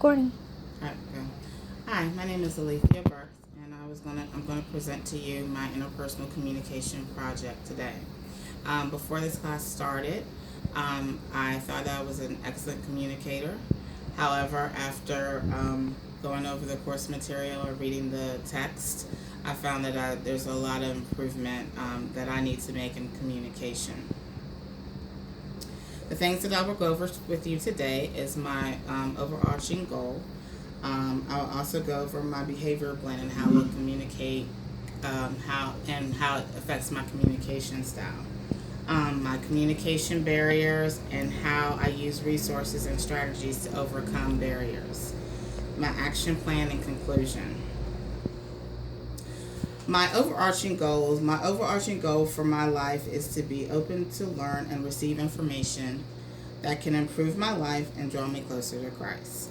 Recording. All right, go. Hi, my name is Alethea Burks, and I'm gonna present to you my interpersonal communication project today. Before this class started, I thought I was an excellent communicator. However, after going over the course material or reading the text, I found that there's a lot of improvement that I need to make in communication. The things that I will go over with you today is my overarching goal. I'll also go over my behavior blend and how we'll communicate, how it affects my communication style. My communication barriers and how I use resources and strategies to overcome barriers. My action plan and conclusion. My overarching goal for my life is to be open to learn and receive information that can improve my life and draw me closer to Christ.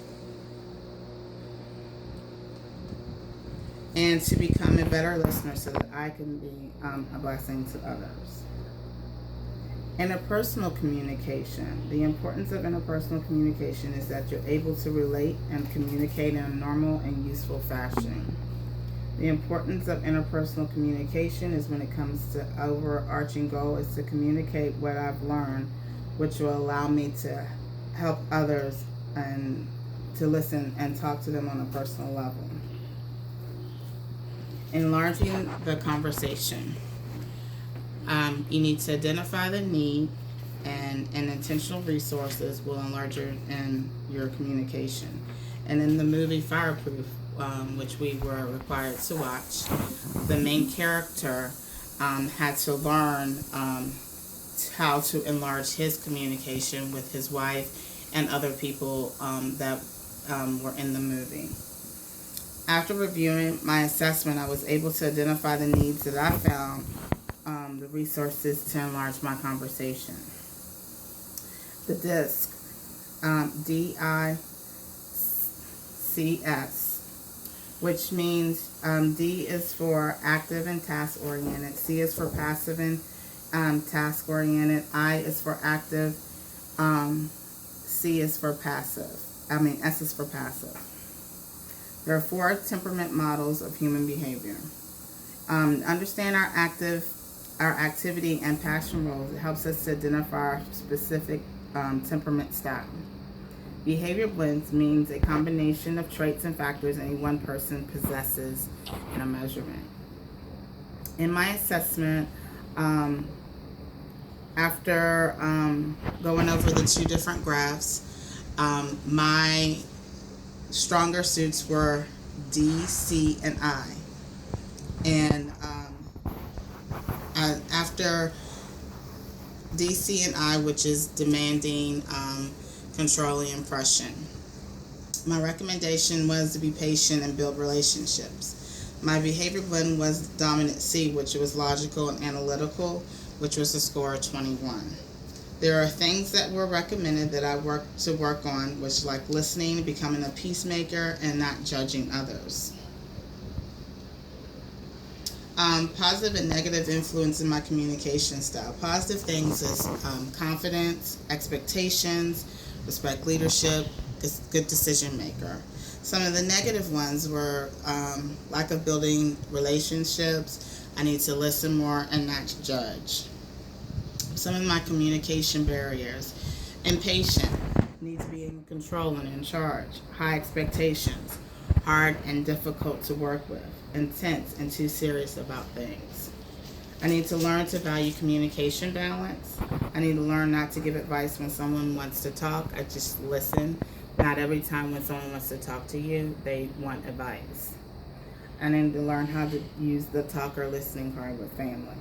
And to become a better listener so that I can be a blessing to others. Interpersonal communication. The importance of interpersonal communication is that you're able to relate and communicate in a normal and useful fashion. The importance of interpersonal communication is when it comes to overarching goal is to communicate what I've learned, which will allow me to help others and to listen and talk to them on a personal level. Enlarging the conversation. You need to identify the need, and intentional resources will enlarge your communication. And in the movie Fireproof, which we were required to watch, the main character had to learn how to enlarge his communication with his wife and other people that were in the movie. After reviewing my assessment, I was able to identify the needs that I found, the resources to enlarge my conversation. The DISC, DICS, which means D is for active and task oriented, C is for passive and task oriented, I is for active, C is for passive. S is for passive. There are 4 temperament models of human behavior. Understand our activity and passion roles. It helps us to identify our specific temperament style. Behavior blends means a combination of traits and factors any one person possesses in a measurement. In my assessment, after going over the 2 different graphs, my stronger suits were D, C, and I. And after D, C, and I, which is demanding, controlling, impression, my recommendation was to be patient and build relationships. My behavior blend was dominant C, which was logical and analytical, which was a score of 21. There are things that were recommended that I work on, which like listening, becoming a peacemaker, and not judging others. Positive and negative influence in my communication style. Positive things is confidence, expectations, respect leadership, good decision maker. Some of the negative ones were lack of building relationships. I need to listen more and not judge. Some of my communication barriers. Impatient, need to be in control and in charge. High expectations, hard and difficult to work with. Intense and too serious about things. I need to learn to value communication balance. I need to learn not to give advice when someone wants to talk. I just listen. Not every time when someone wants to talk to you, they want advice. I need to learn how to use the talk or listening card with family.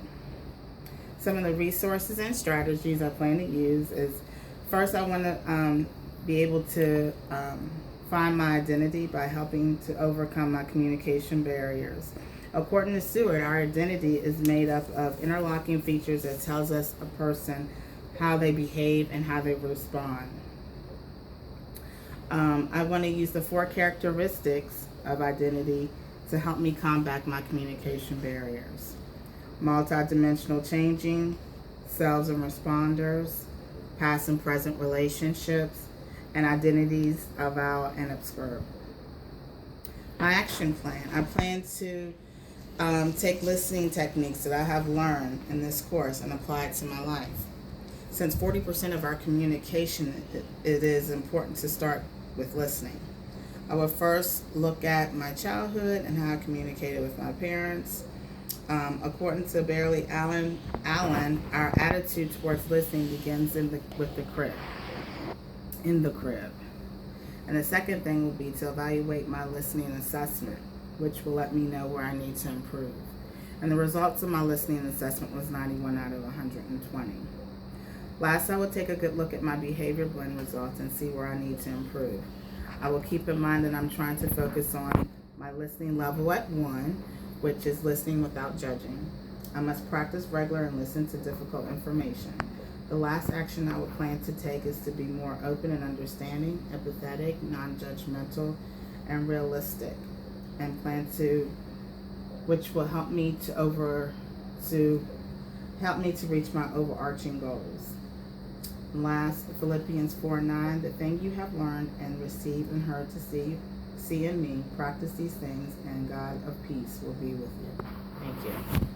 Some of the resources and strategies I plan to use is, first I want to be able to find my identity by helping to overcome my communication barriers. According to Stewart, our identity is made up of interlocking features that tells us a person how they behave and how they respond. I want to use the 4 characteristics of identity to help me combat my communication barriers. Multidimensional changing, selves and responders, past and present relationships, and identities avow and obscure. My action plan. I plan to take listening techniques that I have learned in this course and apply it to my life. Since 40% of our communication, it is important to start with listening. I will first look at my childhood and how I communicated with my parents. According to Barely Allen, our attitude towards listening begins with the crib. In the crib. And the second thing will be to evaluate my listening assessment, which will let me know where I need to improve. And the results of my listening assessment was 91 out of 120. Last, I will take a good look at my behavior blend results and see where I need to improve. I will keep in mind that I'm trying to focus on my listening level at 1, which is listening without judging. I must practice regular and listen to difficult information. The last action I would plan to take is to be more open and understanding, empathetic, non-judgmental, and realistic, and which will help me to reach my overarching goals. Last, Philippians 4:9, the thing you have learned and received and heard to see in me, practice these things, and God of peace will be with you. Thank you.